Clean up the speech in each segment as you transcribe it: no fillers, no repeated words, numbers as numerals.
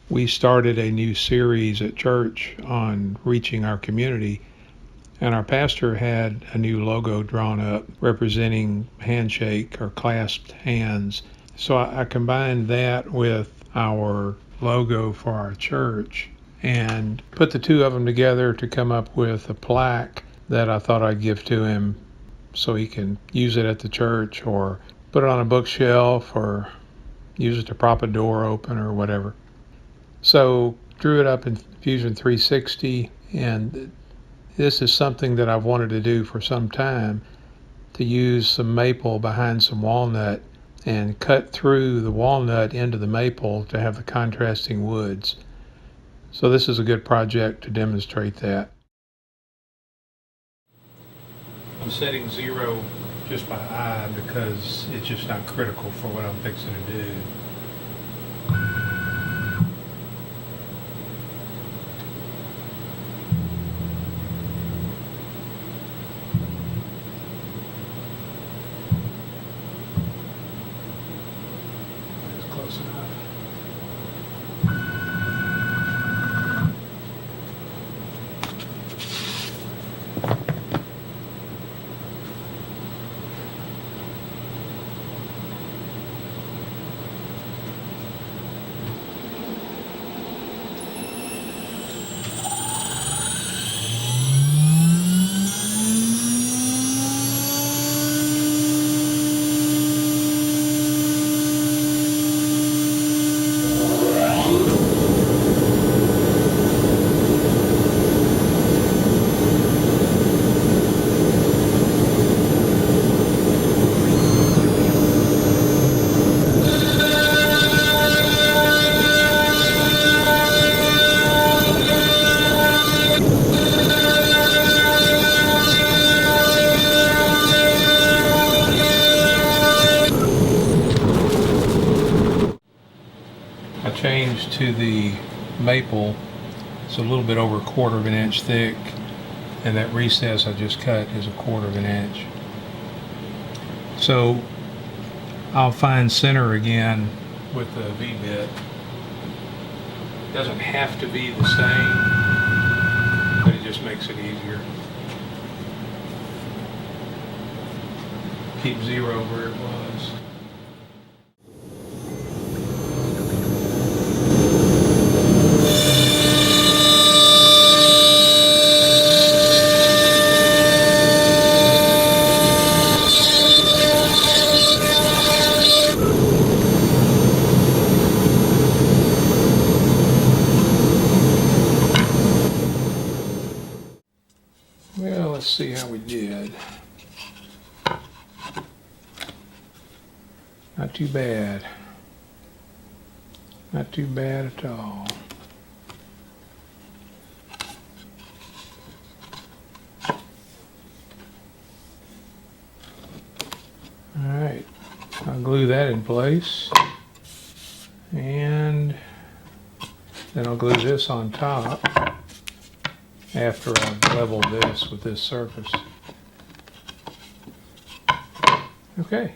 we started a new series at church on reaching our community, and our pastor had a new logo drawn up representing handshake or clasped hands. So I combined that with our logo for our church and put the two of them together to come up with a plaque that I thought I'd give to him so he can use it at the church or put it on a bookshelf or use it to prop a door open or whatever. So drew it up in Fusion 360, and this is something that I've wanted to do for some time, to use some maple behind some walnut and cut through the walnut into the maple to have the contrasting woods. So this is a good project to demonstrate that. I'm setting 0 just by eye because it's just not critical for what I'm fixing to do. That's close enough. I changed to the maple. It's a little bit over 1/4 of an inch thick, and that recess I just cut is 1/4 of an inch. So I'll find center again with the V-bit. It doesn't have to be the same, but it just makes it easier. Keep 0 where it was. Well, let's see how we did. Not too bad. Not too bad at all. Alright, I'll glue that in place. And then I'll glue this on top after I've leveled this with this surface. Okay.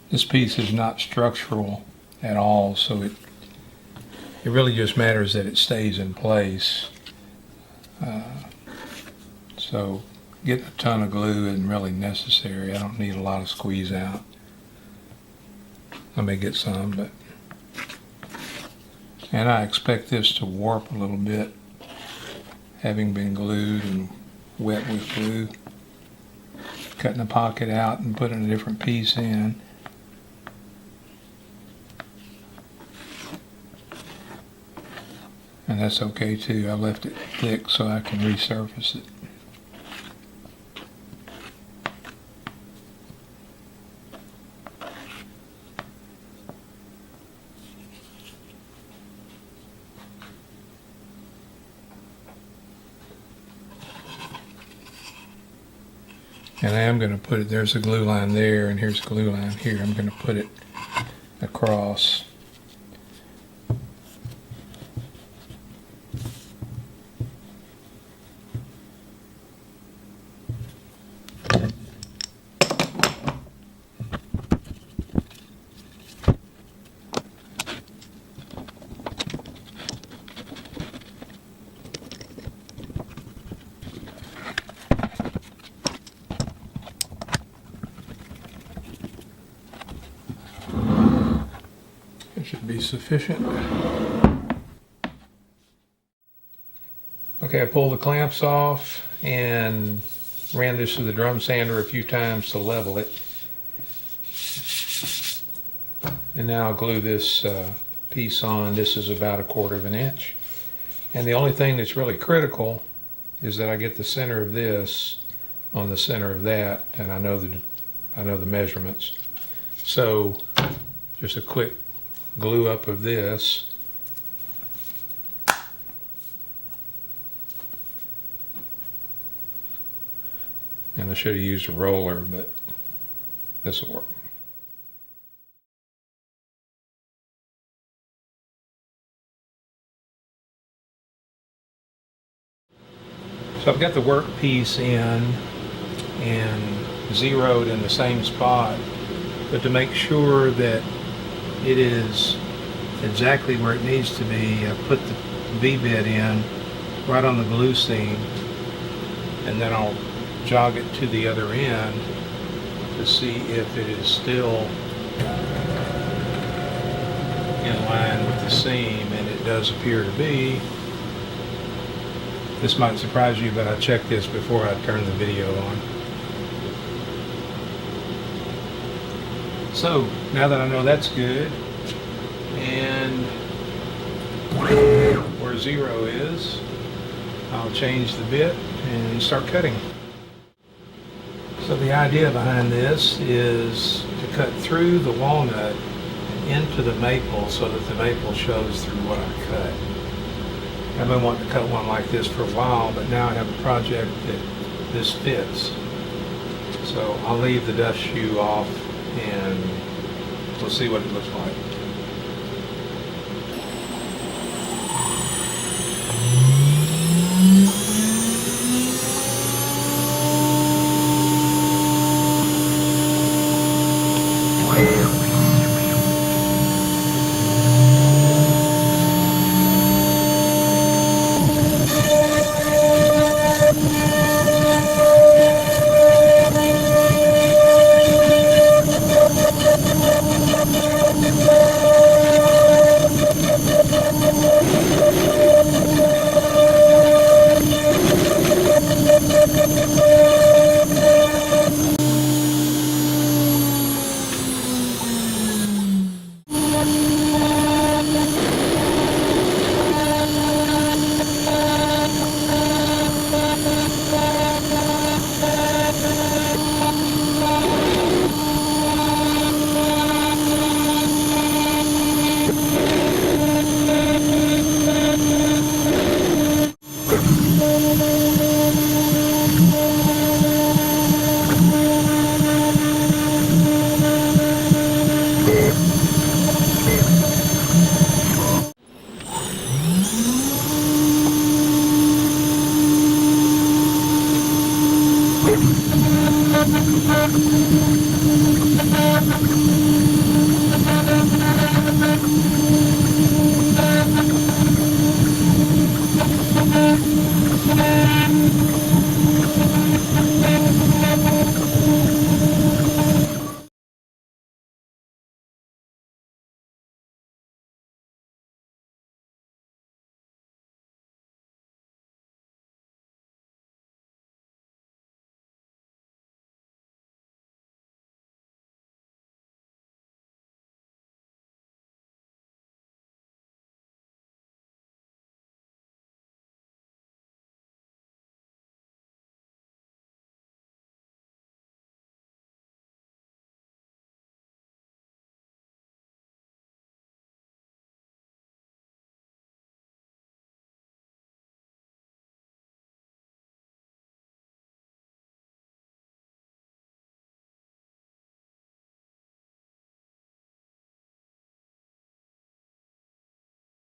This piece is not structural at all, so it really just matters that it stays in place. So getting a ton of glue isn't really necessary. I don't need a lot of squeeze out. I may get some, but... And I expect this to warp a little bit, having been glued and wet with glue. Cutting the pocket out and putting a different piece in. And that's okay too. I left it thick so I can resurface it. And I am going to put it, there's a glue line there, and here's a glue line here. I'm going to put it across. Should be sufficient. Okay, I pulled the clamps off and ran this through the drum sander a few times to level it. And now I'll glue this piece on. This is about 1/4 inch. And the only thing that's really critical is that I get the center of this on the center of that, and I know the measurements. So just a quick glue up of this. And I should have used a roller, but this will work. So I've got the work piece in and zeroed in the same spot, but to make sure that it is exactly where it needs to be, I put the V-bit in right on the glue seam, and then I'll jog it to the other end to see if it is still in line with the seam, and it does appear to be. This might surprise you, but I checked this before I turned the video on. So now that I know that's good, and where 0 is, I'll change the bit and start cutting. So the idea behind this is to cut through the walnut and into the maple so that the maple shows through what I cut. I've been wanting to cut one like this for a while, but now I have a project that this fits. So I'll leave the dust shoe off and we'll see what it looks like.